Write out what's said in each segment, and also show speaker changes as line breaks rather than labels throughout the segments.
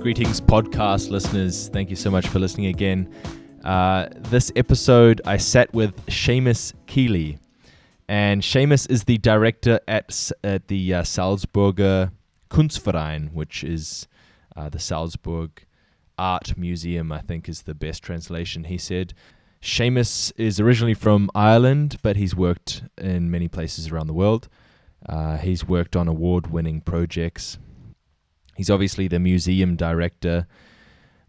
Greetings, podcast listeners. Thank you so much for listening again. This episode, I sat with Seamus Kealy. And Seamus is the director at the Salzburger Kunstverein, which is the Salzburg Art Museum, I think is the best translation, he said. Seamus is originally from Ireland, but he's worked in many places around the world. He's worked on award-winning projects. He's obviously the museum director,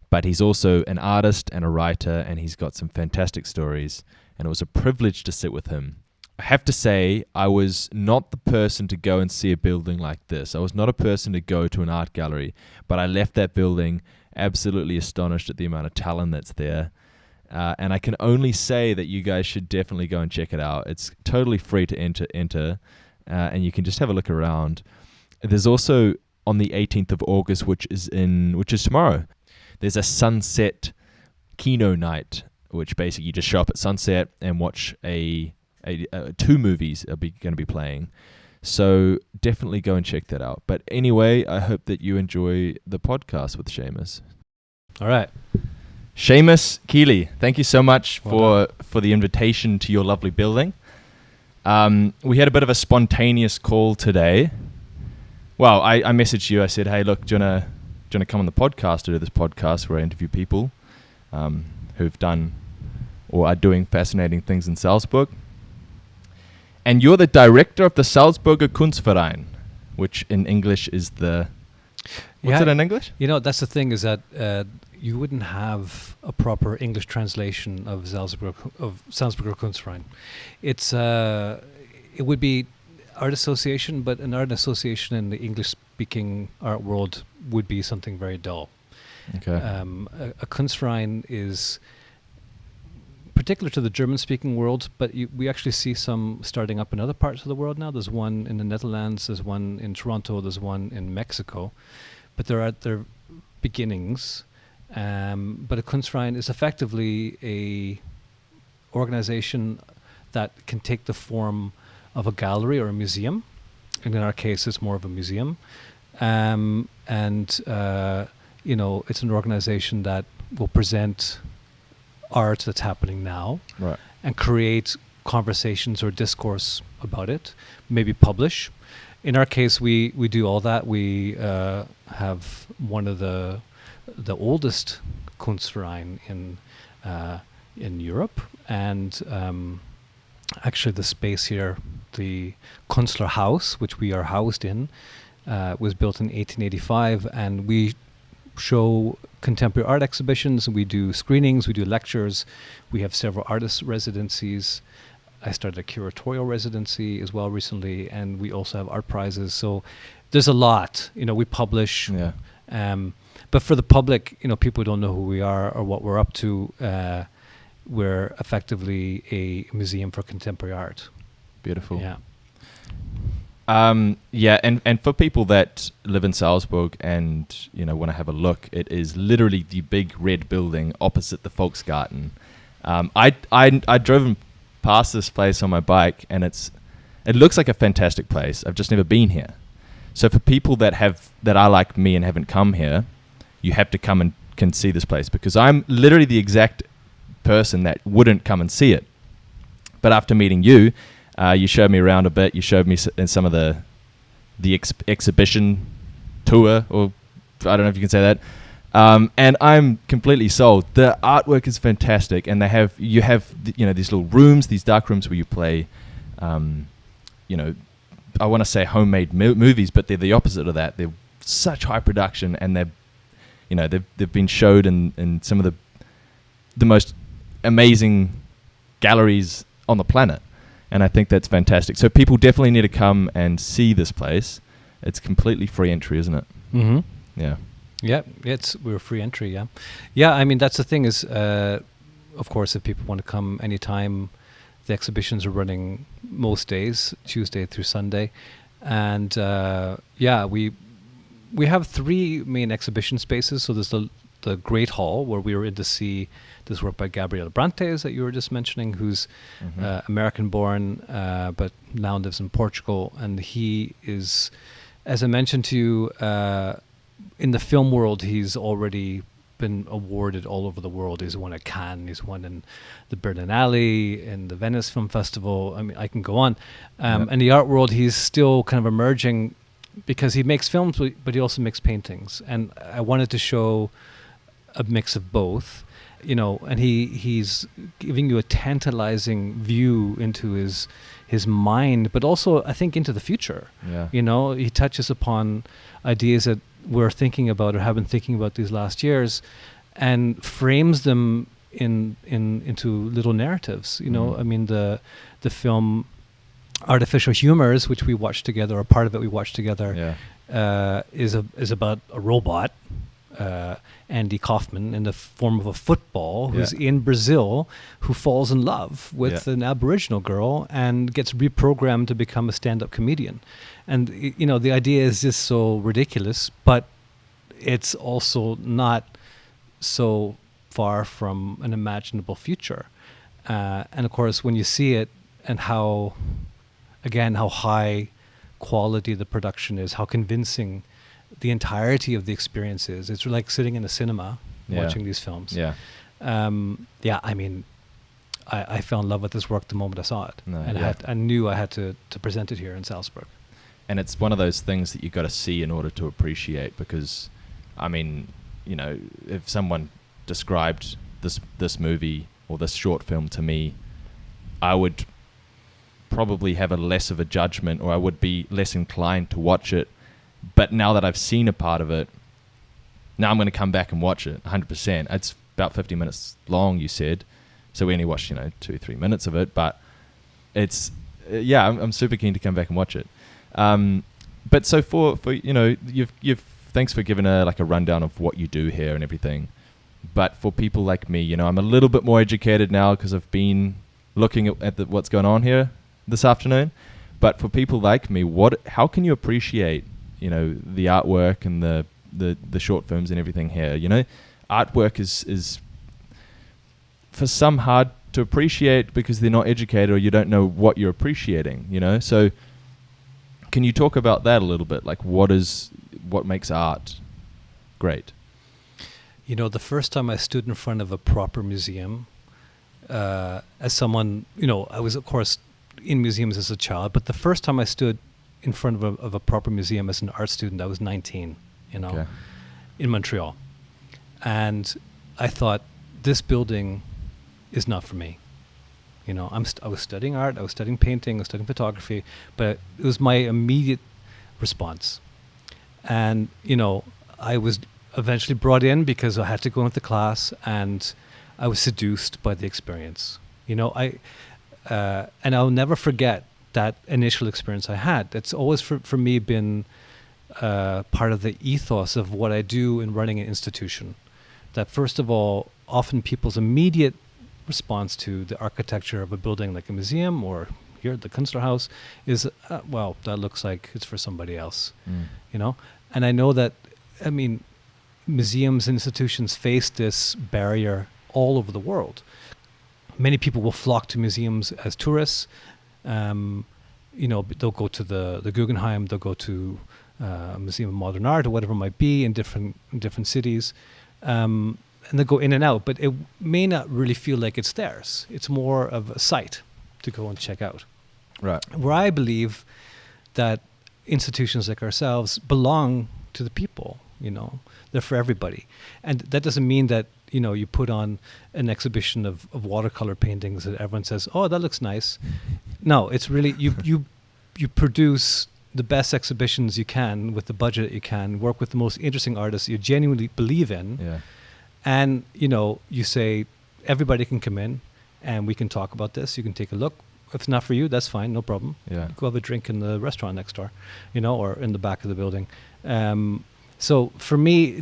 but he's also an artist and a writer, and he's got some fantastic stories, and it was a privilege to sit with him. I have to say, I was not the person to go and see a building like this. I was not a person to go to an art gallery, but I left that building absolutely astonished at the amount of talent that's there. And I can only say that you guys should definitely go and check it out. It's totally free to enter, and you can just have a look around. There's also on the 18th of August, which is tomorrow, there's a sunset Kino night, which basically you just show up at sunset and watch two movies are going to be playing. So definitely go and check that out. But anyway, I hope that you enjoy the podcast with Seamus.
All right.
Seamus Kealy, thank you so much for the invitation to your lovely building. We had a bit of a spontaneous call today. Well, I messaged you. I said, hey, look, do you want to come on the podcast, to do this podcast where I interview people who've done or are doing fascinating things in Salzburg? And you're the director of the Salzburger Kunstverein, which in English is the... What's it in English?
You know, that's the thing, is that you wouldn't have a proper English translation of Salzburger Kunstverein. It would be art association, but an art association in the English-speaking art world would be something very dull.
Okay.
A Kunstverein is particular to the German-speaking world, but we actually see some starting up in other parts of the world now. There's one in the Netherlands, there's one in Toronto, there's one in Mexico, but they're at their beginnings. But a Kunstverein is effectively a organization that can take the form of a gallery or a museum, and in our case, it's more of a museum. It's an organization that will present art that's happening now,
right,
and create conversations or discourse about it, maybe publish. In our case, we do all that. We have one of the oldest Kunstverein in Europe, and actually the space here, the Künstler House, which we are housed in, was built in 1885, and we show contemporary art exhibitions, we do screenings, we do lectures, we have several artist residencies. I started a curatorial residency as well recently, and we also have art prizes. So there's a lot, we publish.
Yeah.
But for the public, people don't know who we are or what we're up to. We're effectively a museum for contemporary art.
Beautiful.
Yeah.
And for people that live in Salzburg and want to have a look, it is literally the big red building opposite the Volksgarten. I drove past this place on my bike, and it looks like a fantastic place. I've just never been here. So for people that are like me and haven't come here, you have to come and can see this place, because I'm literally the exact person that wouldn't come and see it. But after meeting you, you showed me around a bit. You showed me in some of the exhibition tour, or I don't know if you can say that. And I'm completely sold. The artwork is fantastic, and you have these little rooms, these dark rooms where you play, I want to say homemade movies, but they're the opposite of that. They're such high production, and they've been showed in some of the most amazing galleries on the planet. And I think that's fantastic. So people definitely need to come and see this place. It's completely free entry, isn't it?
Mm-hmm.
Yeah.
Yeah, we're free entry, yeah. Yeah, I mean, that's the thing is, of course, if people want to come anytime, the exhibitions are running most days, Tuesday through Sunday. And we have three main exhibition spaces. So there's the Great Hall, where we were in to see this work by Gabriel Brantes that you were just mentioning, who's American-born, but now lives in Portugal. And he is, as I mentioned to you, in the film world, he's already been awarded all over the world. He's won at Cannes, he's won in the Berlinale, in the Venice Film Festival. I mean, I can go on. In the art world, he's still kind of emerging because he makes films, but he also makes paintings. And I wanted to show a mix of both, you know, and he's giving you a tantalizing view into his mind, but also I think into the future.
Yeah.
You know, he touches upon ideas that we're thinking about or have been thinking about these last years, and frames them into little narratives. You know, I mean the film Artificial Humors, which we watched together, or part of it we watched together, is about a robot, Andy Kaufman, in the form of a football, who's in Brazil, who falls in love with an Aboriginal girl and gets reprogrammed to become a stand-up comedian. And, you know, the idea is just so ridiculous, but it's also not so far from an imaginable future. And of course, when you see it and how high quality the production is, how convincing the entirety of the experience is. It's like sitting in a cinema watching these films. Yeah. I mean, I fell in love with this work the moment I saw it. I knew I had to present it here in Salzburg.
And it's one of those things that you got to see in order to appreciate, because, I mean, you know, if someone described this movie or this short film to me, I would probably have a less of a judgment, or I would be less inclined to watch it. But now that I've seen a part of it, now I'm going to come back and watch it 100%. It's about 50 minutes long, you said. So we only watched, 2-3 minutes of it. But it's, I'm super keen to come back and watch it. But so for you've thanks for giving a rundown of what you do here and everything. But for people like me, I'm a little bit more educated now because I've been looking at what's going on here this afternoon. But for people like me, how can you appreciate the artwork and the short films and everything here? Artwork is for some hard to appreciate because they're not educated, or you don't know what you're appreciating. So can you talk about that a little bit? Like, what makes art great?
The first time I stood in front of a proper museum, as someone, I was of course in museums as a child, but the first time I stood in front of a proper museum as an art student, I was 19, in Montreal. And I thought, this building is not for me. I was studying art, I was studying painting, I was studying photography, but it was my immediate response. And, I was eventually brought in because I had to go into class, and I was seduced by the experience. And I'll never forget that initial experience I had. It's always for me been part of the ethos of what I do in running an institution. That first of all, often people's immediate response to the architecture of a building like a museum or here at the Kunsthaus is, well, that looks like it's for somebody else, And I know that, museums and institutions face this barrier all over the world. Many people will flock to museums as tourists. They'll go to the Guggenheim, they'll go to a Museum of Modern Art or whatever it might be in different cities. And they go in and out, but it may not really feel like it's theirs. It's more of a site to go and check out.
Right.
Where I believe that institutions like ourselves belong to the people, they're for everybody. And that doesn't mean that, you put on an exhibition of watercolor paintings that everyone says, oh, that looks nice. No, it's really, you produce the best exhibitions you can with the budget you can, work with the most interesting artists you genuinely believe in.
Yeah.
And, you say, everybody can come in and we can talk about this. You can take a look. If it's not for you, that's fine. No problem.
Yeah.
Go have a drink in the restaurant next door, or in the back of the building. So for me,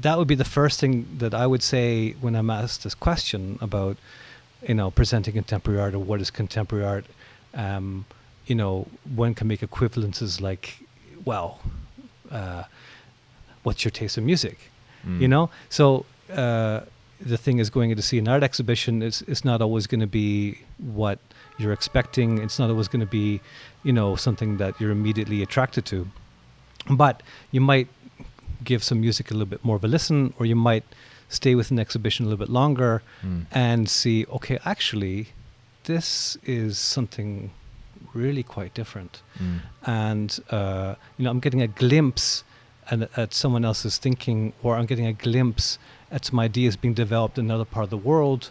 that would be the first thing that I would say when I'm asked this question about, presenting contemporary art or what is contemporary art. One can make equivalences like, well, what's your taste in music? So the thing is, going in to see an art exhibition, it's not always going to be what you're expecting. It's not always going to be, something that you're immediately attracted to. But you might give some music a little bit more of a listen, or you might stay with an exhibition a little bit longer and see, okay, actually, this is something really quite different. And, I'm getting a glimpse at someone else's thinking, or I'm getting a glimpse at some ideas being developed in another part of the world,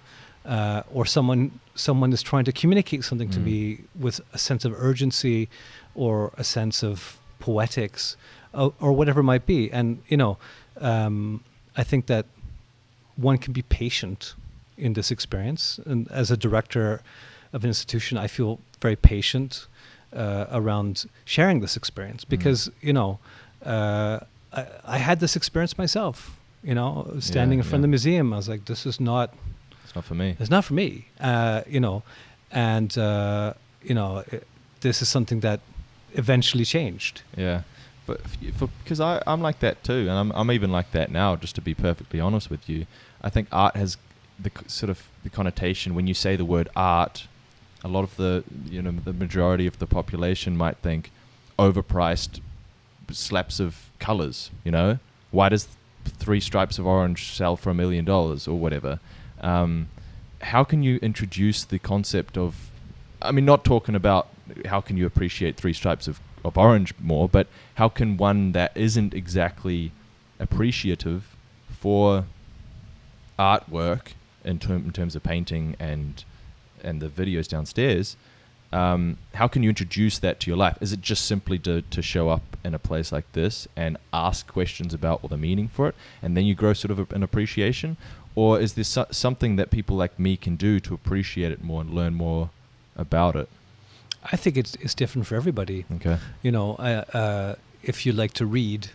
or someone is trying to communicate something to me with a sense of urgency or a sense of poetics, or whatever it might be. And, I think that one can be patient in this experience. And as a director of an institution, I feel very patient around sharing this experience, because, I had this experience myself, standing in front of the museum. I was like, this is not...
It's not for me.
It's not for me, this is something that eventually changed.
Yeah. But because I'm like that too, and I'm even like that now, just to be perfectly honest with you. I think art has the sort of the connotation, when you say the word art, a lot of the majority of the population might think overpriced slaps of colors. Why does 3 stripes of orange sell for $1 million or whatever? How can you introduce the concept of, not talking about how can you appreciate 3 stripes of orange more, but how can one that isn't exactly appreciative for artwork in terms of painting and the videos downstairs, how can you introduce that to your life? Is it just simply to show up in a place like this and ask questions about the meaning for it, and then you grow sort of an appreciation? Or is there something that people like me can do to appreciate it more and learn more about it?
I think it's different for everybody.
Okay.
If you like to read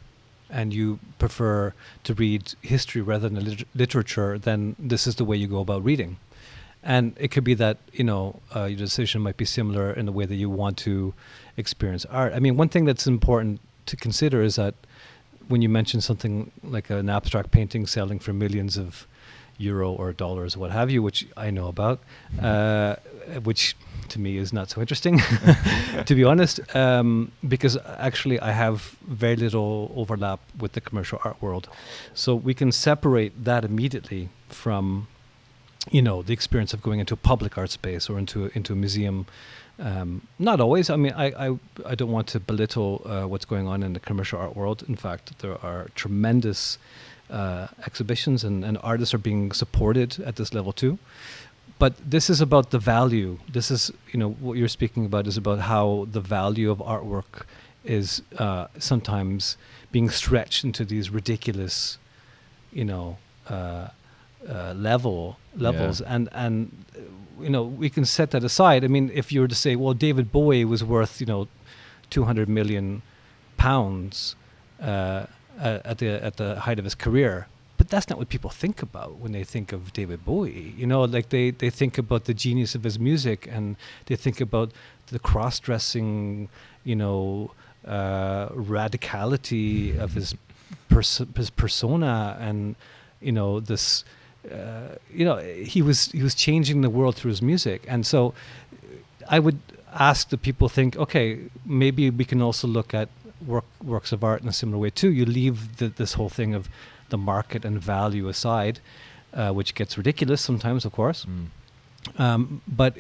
and you prefer to read history rather than literature, then this is the way you go about reading. And it could be that, your decision might be similar in the way that you want to experience art. One thing that's important to consider is that when you mention something like an abstract painting selling for millions of euro or dollars, what have you, which I know about, which to me is not so interesting, to be honest, because actually I have very little overlap with the commercial art world. So we can separate that immediately from, the experience of going into a public art space or into a museum. Not always. I don't want to belittle what's going on in the commercial art world. In fact, there are tremendous exhibitions and artists are being supported at this level too. But this is about the value. This is, what you're speaking about is about how the value of artwork is sometimes being stretched into these ridiculous, levels. Yeah. And we can set that aside. If you were to say, well, David Bowie was worth, 200 million pounds at the height of his career. But that's not what people think about when they think of David Bowie. They think about the genius of his music, and they think about the cross-dressing, radicality of his persona, and this. He was changing the world through his music, and so I would ask the people think, okay, maybe we can also look at works of art in a similar way too. You leave this whole thing of the market and value aside, which gets ridiculous sometimes, of course. But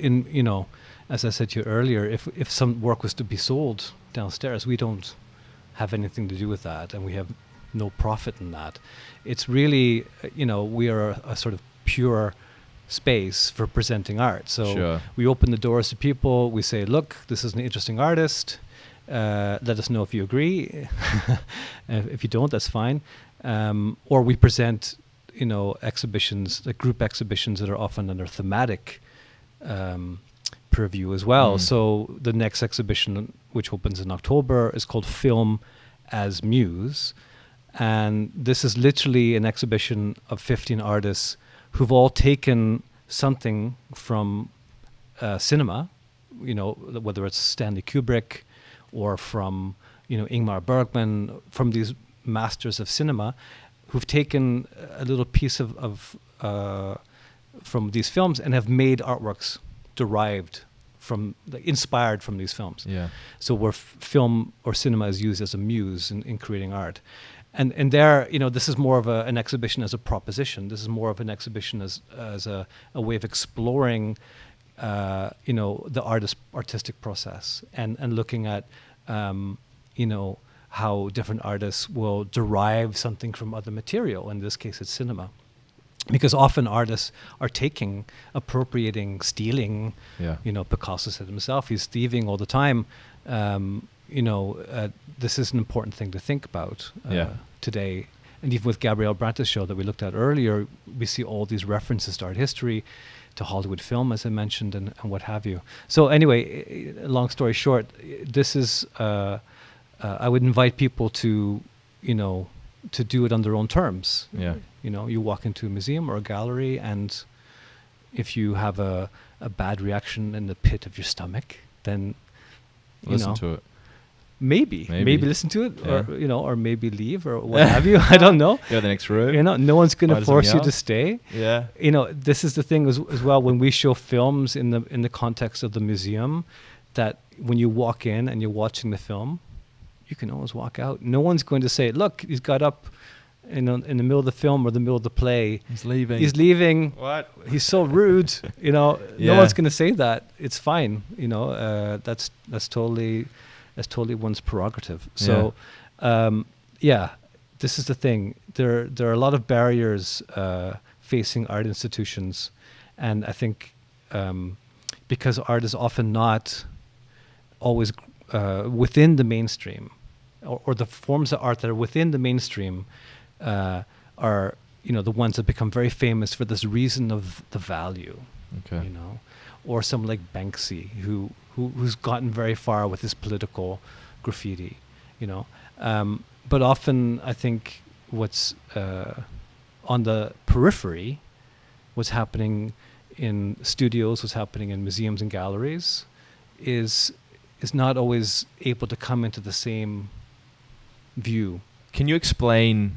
as I said to you earlier, if some work was to be sold downstairs, we don't have anything to do with that, and we have no profit in that. It's really, we are a sort of pure space for presenting art. So sure. We open the doors to people. We say, look, this is an interesting artist. Let us know if you agree. If you don't, that's fine. Or we present, exhibitions, like group exhibitions that are often under thematic purview as well. So the next exhibition, which opens in October, is called Film as Muse. And this is literally an exhibition of 15 artists who've all taken something from cinema, whether it's Stanley Kubrick or from, Ingmar Bergman, from these masters of cinema, who've taken a little piece of from these films and have made artworks derived inspired from these films.
Yeah.
So where film or cinema is used as a muse in creating art. And there, this is more of an exhibition as a proposition. This is more of an exhibition as a way of exploring, the artistic process and looking at, how different artists will derive something from other material. In this case, it's cinema. Because often artists are appropriating, stealing.
Yeah.
Picasso said himself, he's thieving all the time. This is an important thing to think about today. And even with Gabriel Brante's show that we looked at earlier, we see all these references to art history, to Hollywood film, as I mentioned, and what have you. So anyway, long story short, this is, I would invite people to do it on their own terms.
Yeah.
You walk into a museum or a gallery, and if you have a bad reaction in the pit of your stomach, then
listen to it.
Maybe listen to it,
Yeah.
or maybe leave or what have you. I don't know.
Go to the next room.
No one's going to
Find
force
something
you to
else.
stay.
Yeah.
This is the thing as well, when we show films in the context of the museum, that when you walk in and you're watching the film, you can always walk out. No one's going to say, look, he's got up in the middle of the film or the middle of the play.
He's leaving.
He's leaving.
What?
He's so rude. No
Yeah.
one's going to say that. It's fine. That's totally one's prerogative. So, this is the thing. There are a lot of barriers facing art institutions, and I think because art is often not always within the mainstream, or the forms of art that are within the mainstream are the ones that become very famous for this reason of the value.
Okay.
Or someone like Banksy who's gotten very far with his political graffiti, but often I think what's on the periphery, what's happening in studios, what's happening in museums and galleries, is not always able to come into the same view.
Can you explain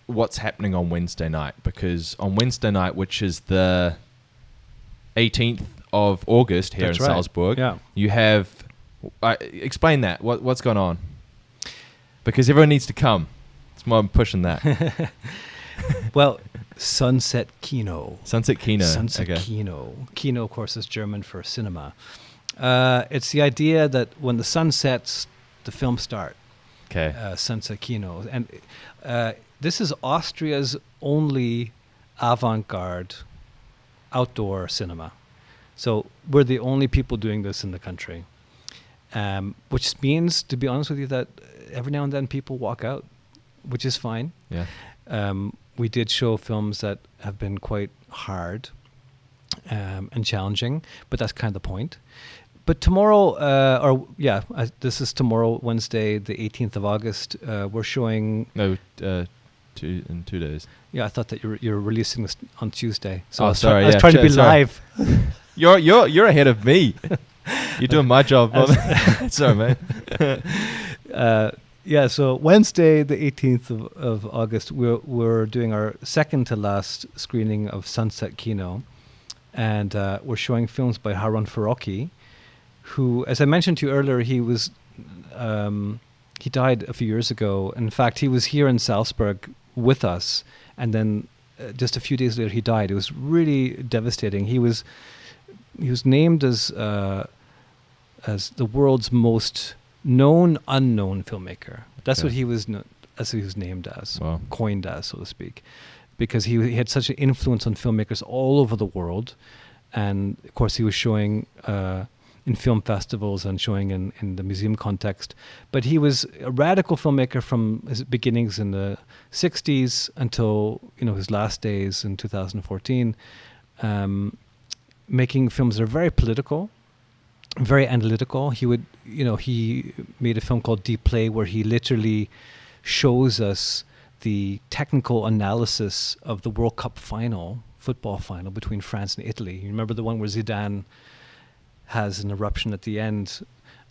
what's happening on Wednesday night? Because on Wednesday night, which is the 18th of August here
That's
in
right.
Salzburg,
Yeah.
you have... explain that. What's going on? Because everyone needs to come. That's why I'm pushing that.
Well, Sunset Kino.
Sunset Kino.
Sunset
Okay.
Kino. Kino, of course, is German for cinema. It's the idea that when the sun sets, the films start.
Okay.
Sunset Kino. And this is Austria's only avant-garde outdoor cinema. So we're the only people doing this in the country. Which means, to be honest with you, that every now and then people walk out, which is fine.
Yeah.
We did show films that have been quite hard and challenging, but that's kind of the point. But tomorrow, this is tomorrow, Wednesday, the 18th of August. We're showing...
No, in 2 days.
Yeah, I thought that you're releasing this on Tuesday. So
Oh,
I was
sorry,
I was
yeah,
trying to be
sorry.
live.
You're ahead of me. You're doing my job. Sorry, mate.
So Wednesday, the 18th of August, we're doing our second to last screening of Sunset Kino, and we're showing films by Harun Farocki, who, as I mentioned to you earlier, he died a few years ago. In fact, he was here in Salzburg with us, and then just a few days later, he died. It was really devastating. He was named as the world's most known unknown filmmaker. That's
Okay.
what he was. That's what he was named as,
Wow.
coined as, so to speak, because he had such an influence on filmmakers all over the world, and of course he was showing in film festivals and showing in the museum context. But he was a radical filmmaker from his beginnings in the 60s until his last days in 2014, making films that are very political, very analytical. He made a film called Deep Play, where he literally shows us the technical analysis of the World Cup football final between France and Italy. You remember the one where Zidane has an eruption at the end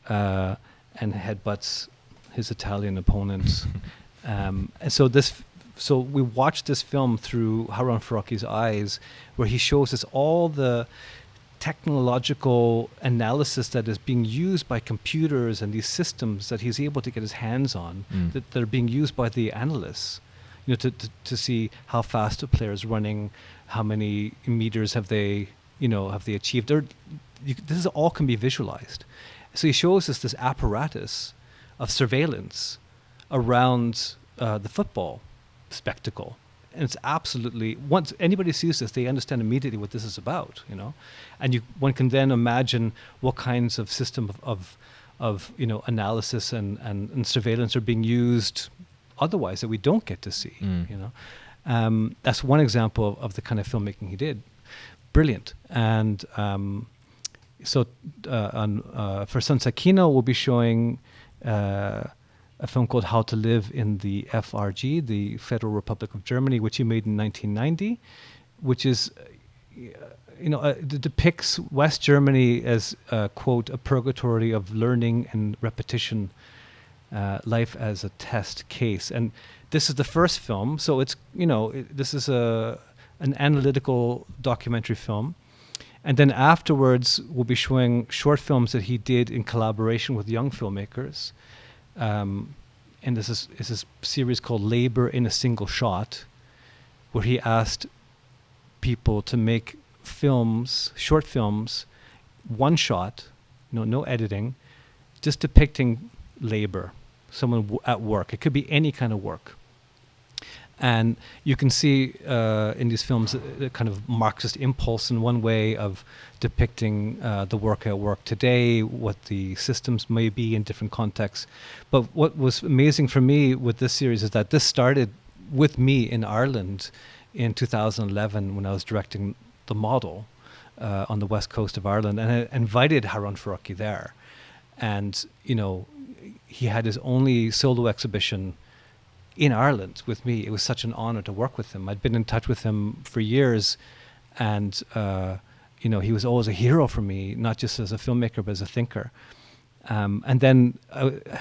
and headbutts his Italian opponent. And so we watched this film through Harun Farocki's eyes, where he shows us all the technological analysis that is being used by computers and these systems that he's able to get his hands on, that are being used by the analysts, to see how fast a player is running, how many meters have they achieved. This all can be visualized. So he shows us this apparatus of surveillance around the football spectacle. And it's absolutely, once anybody sees this, they understand immediately what this is about, And one can then imagine what kinds of system of analysis and surveillance are being used otherwise that we don't get to see, That's one example of the kind of filmmaking he did. Brilliant. And for Sunset Kino, we'll be showing a film called How to Live in the FRG, the Federal Republic of Germany, which he made in 1990, which is, depicts West Germany as, quote, a purgatory of learning and repetition, life as a test case. And this is the first film, so it's, this is an analytical documentary film. And then afterwards, we'll be showing short films that he did in collaboration with young filmmakers. And this is this series called Labor in a Single Shot, where he asked people to make films, short films, one shot, no editing, just depicting labor, someone at work. It could be any kind of work. And you can see in these films a kind of Marxist impulse in one way of depicting the work at work today, what the systems may be in different contexts. But what was amazing for me with this series is that this started with me in Ireland in 2011 when I was directing The Model on the west coast of Ireland. And I invited Harun Farooqi there. And, he had his only solo exhibition in Ireland with me. It was such an honor to work with him. I'd been in touch with him for years, and he was always a hero for me, not just as a filmmaker but as a thinker. And then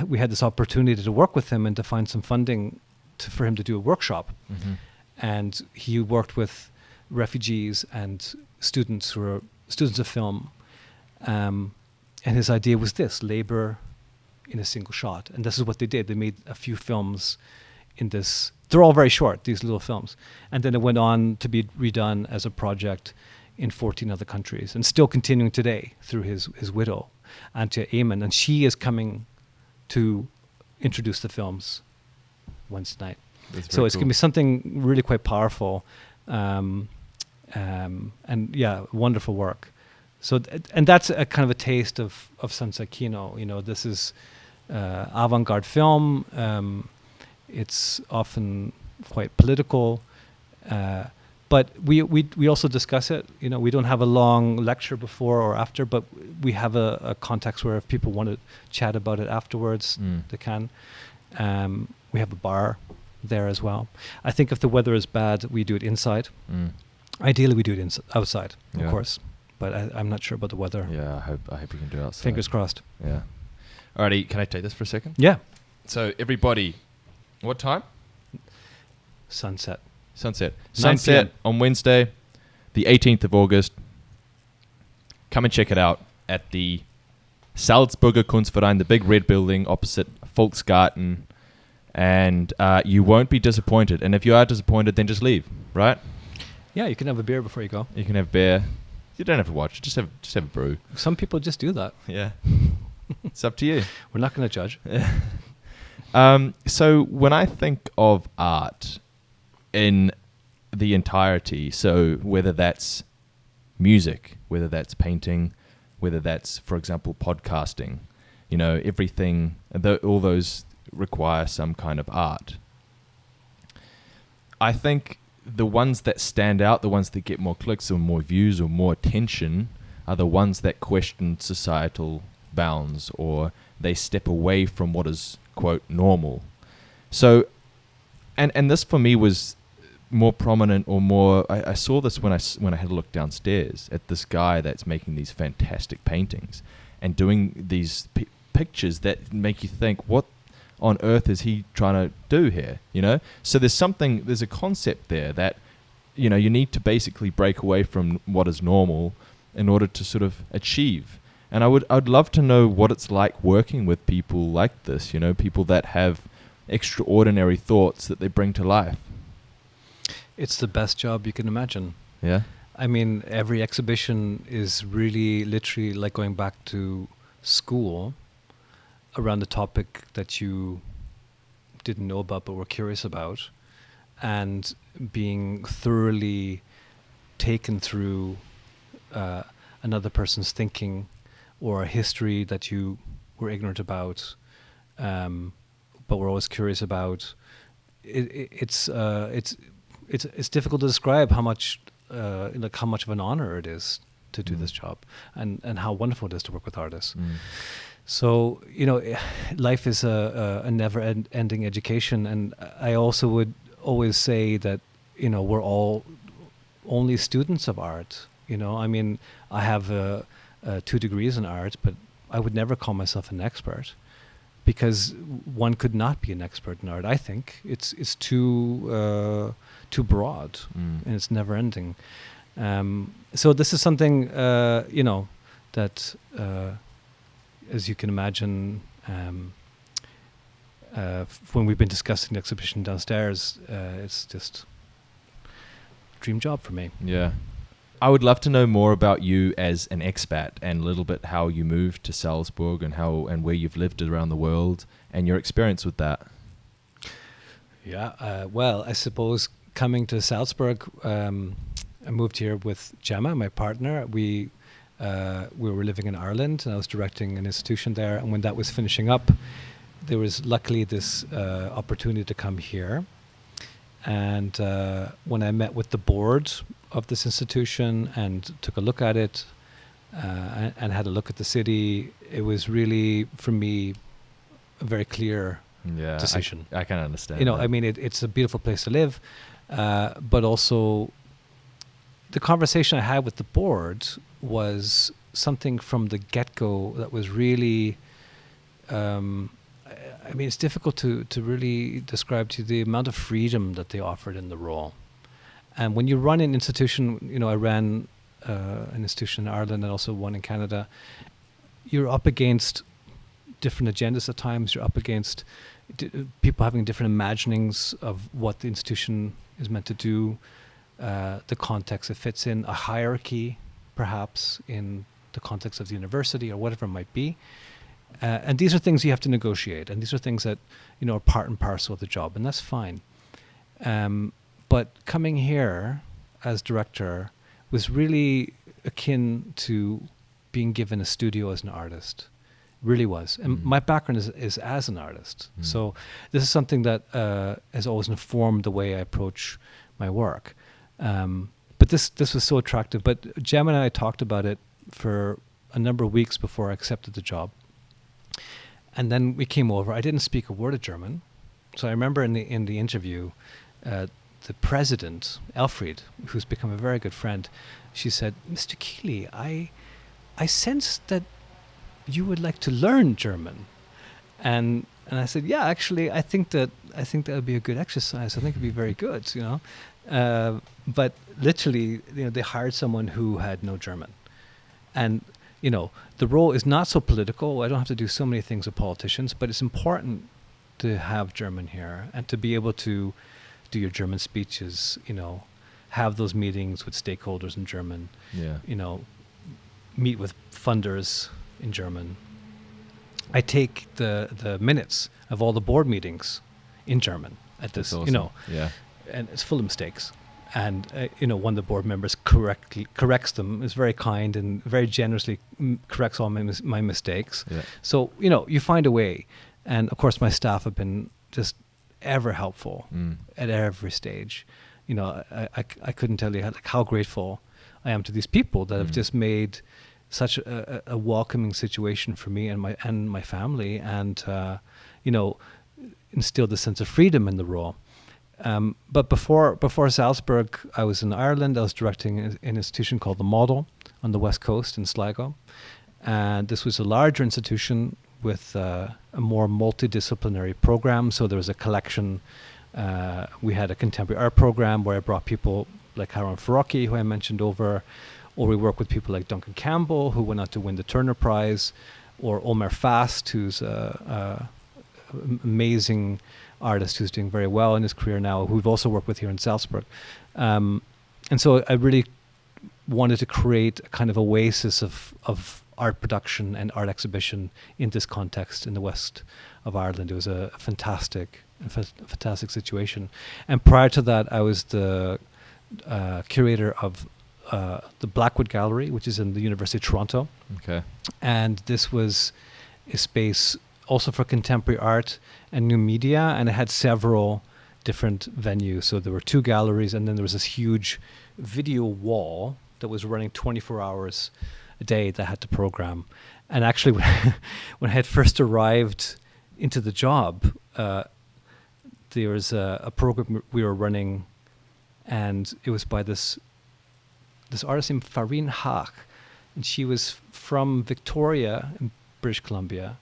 we had this opportunity to work with him and to find some funding for him to do a workshop. Mm-hmm. And he worked with refugees and students who are students of film. And his idea was this: labor in a single shot. And this is what they did. They made a few films in this. They're all very short, these little films. And then it went on to be redone as a project in 14 other countries, and still continuing today through his widow, Antje Eamon. And she is coming to introduce the films Wednesday night. So it's going to be something really quite powerful. And yeah, wonderful work. So, and that's a kind of a taste of Sunset Kino. This is avant-garde film. It's often quite political, but we also discuss it. We don't have a long lecture before or after, but we have a context where if people want to chat about it afterwards, they can. We have a bar there as well. I think if the weather is bad, we do it inside. Ideally, we do it outside, of course. But I'm not sure about the weather.
Yeah, I hope you can do it outside.
Fingers crossed.
Yeah. Alrighty, can I take this for a second?
Yeah.
So everybody, what time?
Sunset
on Wednesday, the 18th of August. Come and check it out at the Salzburger Kunstverein, the big red building opposite Volksgarten. And you won't be disappointed. And if you are disappointed, then just leave, right?
Yeah, you can have a beer before you go.
You can have beer. You don't have to watch. Just have a brew.
Some people just do that.
Yeah. It's up to you.
We're not going to judge.
So when I think of art in the entirety, so whether that's music, whether that's painting, whether that's, for example, podcasting, everything, all those require some kind of art. I think the ones that stand out, the ones that get more clicks or more views or more attention, are the ones that question societal bounds, or they step away from what is, quote, normal. So, and this for me was more prominent or more, I saw this when I had a look downstairs at this guy that's making these fantastic paintings and doing these pictures that make you think, what on earth is he trying to do here? So there's a concept there that, you need to basically break away from what is normal in order to sort of achieve. And I'd love to know what it's like working with people like this, people that have extraordinary thoughts that they bring to life.
It's the best job you can imagine.
Yeah.
I mean, every exhibition is really literally like going back to school around the topic that you didn't know about but were curious about, and being thoroughly taken through another person's thinking or a history that you were ignorant about, but were always curious about. It's difficult to describe how much how much of an honor it is to do this job, and how wonderful it is to work with artists. So life is a never-ending education, and I also would always say that we're all only students of art. I mean, I have 2 degrees in art, but I would never call myself an expert, because one could not be an expert in art. I think it's too broad, and it's never ending. So this is something that, as you can imagine, when we've been discussing the exhibition downstairs, it's just a dream job for me.
Yeah. I would love to know more about you as an expat, and a little bit how you moved to Salzburg, and where you've lived around the world, and your experience with that.
Yeah, well, I suppose coming to Salzburg, I moved here with Gemma, my partner. We were living in Ireland, and I was directing an institution there. And when that was finishing up, there was luckily this opportunity to come here. And when I met with the board of this institution and took a look at it, and had a look at the city, it was really, for me, a very clear decision.
I can understand.
I mean, it's a beautiful place to live, but also the conversation I had with the board was something from the get-go that was really, I mean, it's difficult to really describe to you the amount of freedom that they offered in the role. And when you run an institution, I ran an institution in Ireland and also one in Canada, you're up against different agendas at times. You're up against people having different imaginings of what the institution is meant to do, the context it fits in, a hierarchy perhaps in the context of the university or whatever it might be. And these are things you have to negotiate, and these are things that are part and parcel of the job, and that's fine. But coming here as director was really akin to being given a studio as an artist. Really was. And my background is as an artist. So this is something that has always informed the way I approach my work. But this was so attractive. But Gemma and I talked about it for a number of weeks before I accepted the job. And then we came over. I didn't speak a word of German. So I remember in the interview, the president, Elfried, who's become a very good friend, she said, "Mr. Kealy, I sense that you would like to learn German." And I said, "Yeah, actually, I think that would be a good exercise. I think it'd be very good, But literally, they hired someone who had no German. And, the role is not so political. I don't have to do so many things with politicians, but it's important to have German here and to be able to do your German speeches, have those meetings with stakeholders in German, meet with funders in German. I take the minutes of all the board meetings in German at this,
That's awesome.
And it's full of mistakes. And, one of the board members corrects them, is very kind and very generously corrects all my mistakes. Yeah. So, you find a way. And, of course, my staff have been just ever helpful at every stage. I couldn't tell you how grateful I am to these people that have just made such a welcoming situation for me and my family, and instilled a sense of freedom in the role. But before Salzburg, I was in Ireland. I was directing an institution called The Model on the West Coast in Sligo, and this was a larger institution with a more multidisciplinary program. So there was a collection. We had a contemporary art program where I brought people like Haroun Farocki, who I mentioned over, or we work with people like Duncan Campbell, who went on to win the Turner Prize, or Omar Fast, who's a amazing artist who's doing very well in his career now, who we've also worked with here in Salzburg. And so I really wanted to create a kind of oasis of art production and art exhibition in this context in the west of Ireland. It was a fantastic situation. And prior to that, I was the curator of the Blackwood Gallery, which is in the University of Toronto.
Okay.
And this was a space also for contemporary art and new media, and it had several different venues. So there were 2 galleries, and then there was this huge video wall that was running 24 hours a day that had to program. And actually, when I had first arrived into the job, there was a program we were running, and it was by this artist named Farine Haak, and she was from Victoria in British Columbia,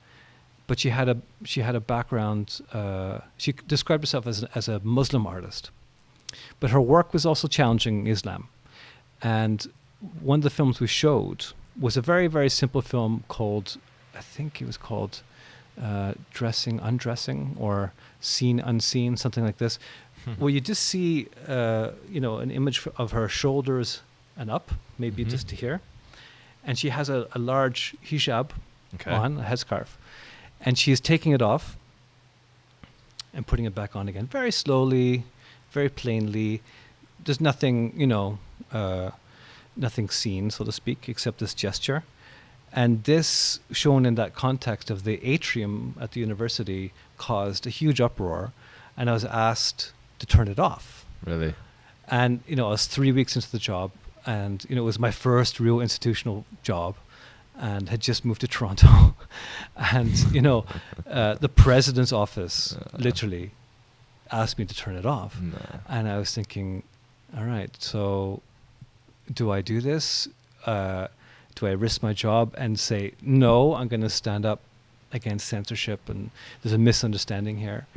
but she had a background. She described herself as a Muslim artist, but her work was also challenging Islam. And one of the films we showed was a very, very simple film called, I think it was called Dressing Undressing, or Seen Unseen, something like this, where you just see an image of her shoulders and up, maybe just to here, and she has a large hijab on, a headscarf, and she is taking it off and putting it back on again, very slowly, very plainly. There's nothing, nothing seen, so to speak, except this gesture. And this, shown in that context of the atrium at the university, caused a huge uproar, and I was asked to turn it off.
Really?
And, I was 3 weeks into the job, and, it was my first real institutional job, and had just moved to Toronto. And, the president's office literally asked me to turn it off.
No.
And I was thinking, all right, so do I do this? Do I risk my job and say, no, I'm going to stand up against censorship, and there's a misunderstanding here?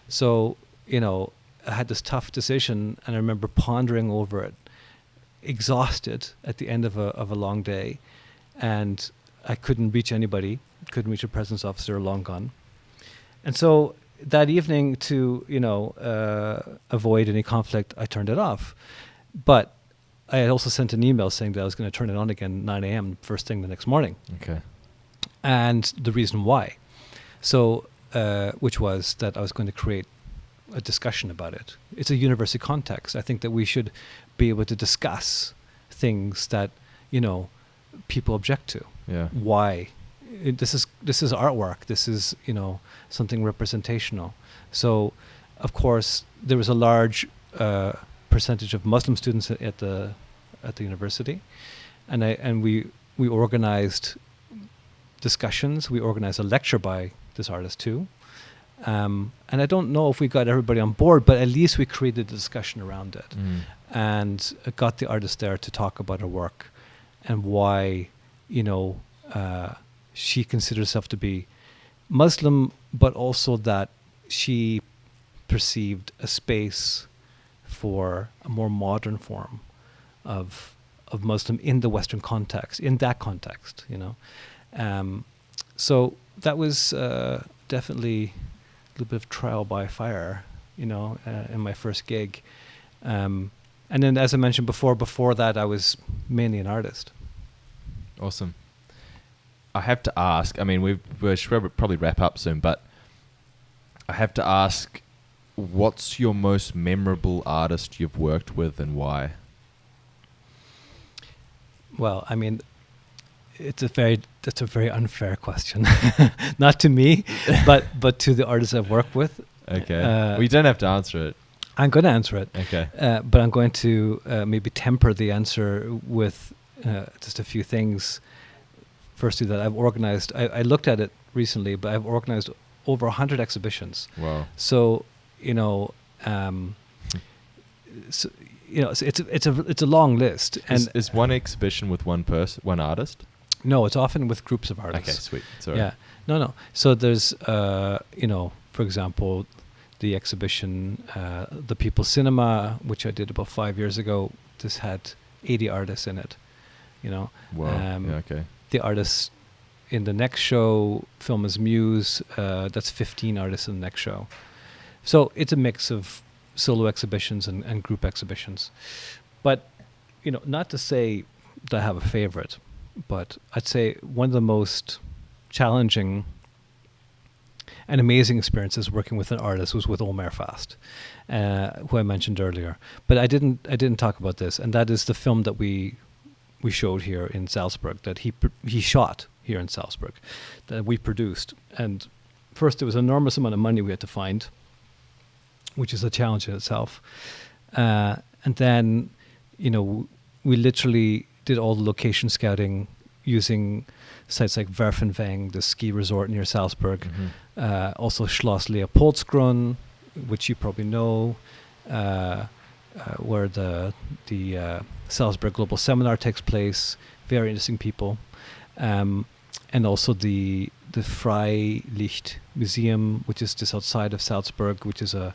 So, I had this tough decision, and I remember pondering over it, exhausted at the end of a long day, and I couldn't reach anybody, couldn't reach a presence officer, long gone. And so that evening, to avoid any conflict, I turned it off. But I had also sent an email saying that I was going to turn it on again 9 a.m. first thing the next morning.
Okay.
And the reason why, which was that I was going to create a discussion about it. It's a university context. I think that we should be able to discuss things that, people object to.
Yeah.
Why? This is artwork. This is, something representational. So, of course, there was a large percentage of Muslim students at the university, and we organized discussions. We organized a lecture by this artist too, and I don't know if we got everybody on board, but at least we created a discussion around it, and got the artist there to talk about her work and why she considers herself to be Muslim, but also that she perceived a space for a more modern form of Muslim in the Western context, in that context, So that was definitely a little bit of trial by fire, in my first gig. And then, as I mentioned before that, I was mainly an artist.
Awesome. I have to ask, we should probably wrap up soon, but I have to ask, what's your most memorable artist you've worked with, and why? Well,
that's a very unfair question. Not to me, but to the artists I've worked with.
Okay. Well, you don't have to answer it.
I'm going to answer it.
Okay.
But I'm going to maybe temper the answer with just a few things. Firstly, that I've organized. I looked at it recently, but I've organized over 100 exhibitions.
Wow.
So, it's a long list. And
is one exhibition with one person, one artist?
No, it's often with groups of artists.
Okay, sweet. Sorry.
Yeah. No. So there's, for example, the exhibition, The People's Cinema, which I did about 5 years ago. This had 80 artists in it. you know.
Wow. Okay.
The artists in the next show film as Muse. That's 15 artists in the next show. So it's a mix of solo exhibitions and group exhibitions. But, you know, not to say that I have a favorite, but I'd say one of the most challenging and amazing experiences working with an artist was with Omer Fast, who I mentioned earlier. But I didn't talk about this, and that is the film that we showed here in Salzburg, that he shot here in Salzburg, that we produced. And first, there was an enormous amount of money we had to find, which is a challenge in itself. And then, you know, we literally did all the location scouting using sites like Werfenwang, the ski resort near Salzburg, also Schloss Leopoldsgrün, which you probably know, where the Salzburg Global Seminar takes place. Very interesting people. And also the Freilicht Museum, which is just outside of Salzburg, which is a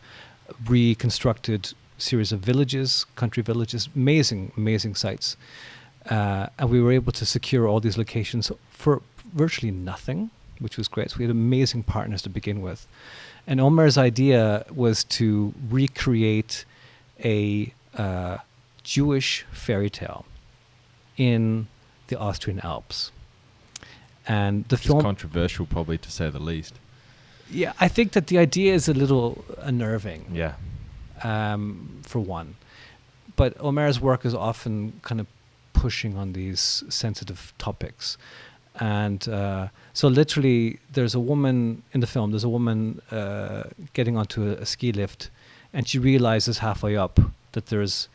reconstructed series of villages, country villages, amazing sites. And we were able to secure all these locations for virtually nothing, which was great. So we had amazing partners to begin with. And Omer's idea was to recreate a Jewish fairy tale in the Austrian Alps. And the film,
controversial, probably, to say the least.
Yeah, I think that the idea is a little unnerving.
Yeah.
For one. But Omer's work is often kind of pushing on these sensitive topics. And so literally there's a woman in the film, getting onto a ski lift, and she realizes halfway up that there's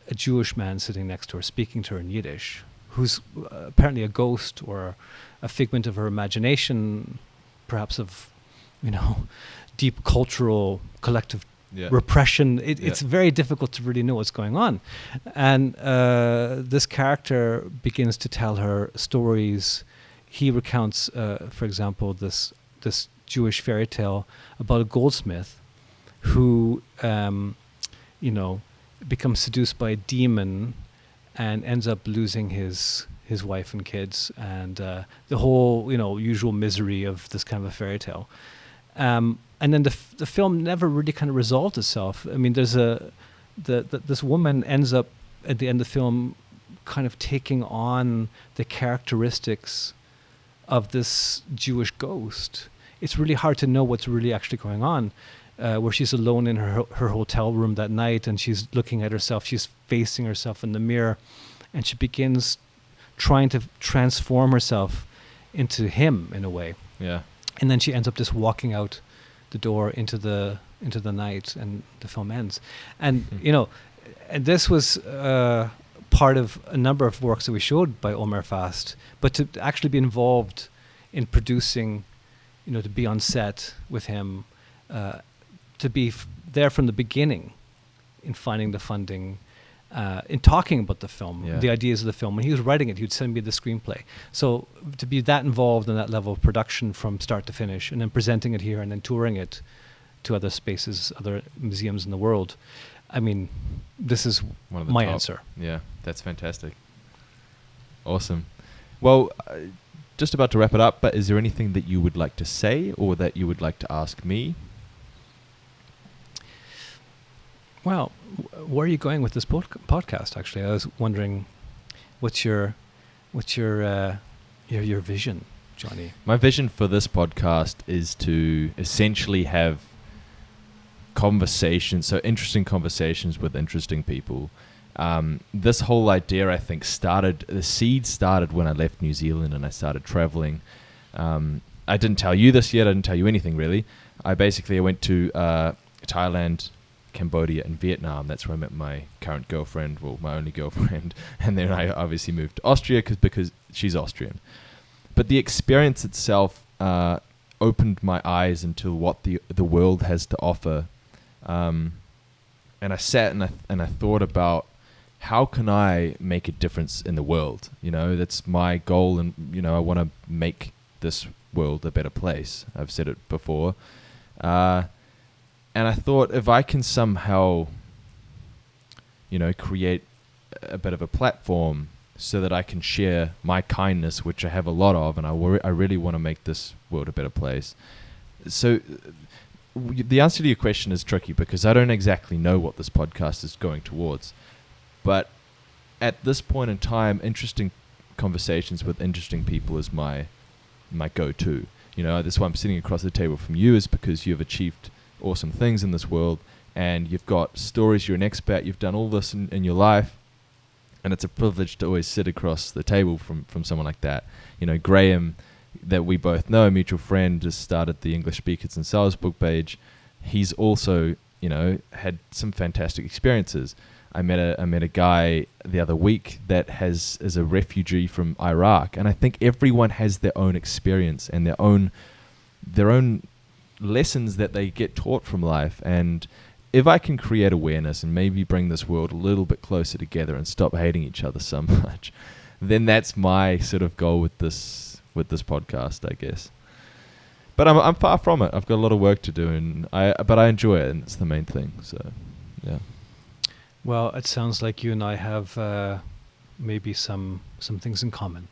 a Jewish man sitting next to her speaking to her in Yiddish, who's apparently a ghost or a figment of her imagination, perhaps of, you know, deep cultural collective repression. It's very difficult to really know what's going on. And this character begins to tell her stories. He recounts, for example, this Jewish fairy tale about a goldsmith who, you know, becomes seduced by a demon and ends up losing his wife and kids, and the whole, you know, usual misery of this kind of a fairy tale. And then the film never really kind of resolved itself. I mean, there's this woman ends up at the end of the film kind of taking on the characteristics of this Jewish ghost. It's really hard to know what's really actually going on. Where she's alone in her hotel room that night, and she's looking at herself. She's facing herself in the mirror, and she begins trying to transform herself into him in a way. Yeah. And then she ends up just walking out the door into the night, and the film ends. And you know, and this was part of a number of works that we showed by Omer Fast. But to actually be involved in producing, you know, to be on set with him, to be there from the beginning, in finding the funding, in talking about the film, the ideas of the film. When he was writing it, he would send me the screenplay. So to be that involved in that level of production from start to finish, and then presenting it here and then touring it to other spaces, other museums in the world, I mean, this is one of the my top answer.
Yeah, that's fantastic. Awesome. Well, just about to wrap it up, but is there anything that you would like to say or that you would like to ask me?
Well, where are you going with this podcast? Actually, I was wondering, what's your vision, Johnny?
My vision for this podcast is to essentially have conversations, so interesting conversations with interesting people. This whole idea, I think, the seed started when I left New Zealand and I started traveling. I didn't tell you this yet. I didn't tell you anything really. I went to Thailand, Cambodia, and Vietnam. That's where I met my current girlfriend, well, my only girlfriend. And then I obviously moved to Austria because she's Austrian. But the experience itself opened my eyes into what the world has to offer. And I sat and I thought about, how can I make a difference in the world? You know, that's my goal, and you know, I want to make this world a better place. I've said it before. And I thought, if I can somehow, you know, create a bit of a platform so that I can share my kindness, which I have a lot of, and I really want to make this world a better place. So the answer to your question is tricky because I don't exactly know what this podcast is going towards. But at this point in time, interesting conversations with interesting people is my go-to. You know, that's why I'm sitting across the table from you, is because you've achieved awesome things in this world, and you've got stories, you're an expat, you've done all this in your life, and it's a privilege to always sit across the table from someone like that. You know, Graham, that we both know, a mutual friend, just started the English Speakers in Salzburg page. He's also, you know, had some fantastic experiences. I met a guy the other week that is a refugee from Iraq, and I think everyone has their own experience and their own lessons that they get taught from life. And if I can create awareness and maybe bring this world a little bit closer together and stop hating each other so much, then that's my sort of goal with this podcast, I guess. But I'm far from it. I've got a lot of work to do, but I enjoy it, and it's the main thing. So, yeah.
Well, it sounds like you and I have maybe some things in common.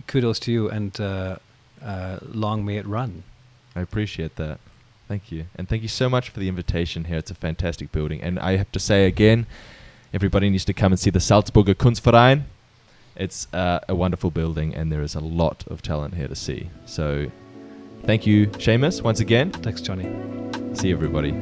Kudos to you, and long may it run.
I appreciate that. Thank you. And thank you so much for the invitation here. It's a fantastic building. And I have to say again, everybody needs to come and see the Salzburger Kunstverein. It's a wonderful building, and there is a lot of talent here to see. So thank you, Seamus, once again.
Thanks, Johnny.
See you, everybody.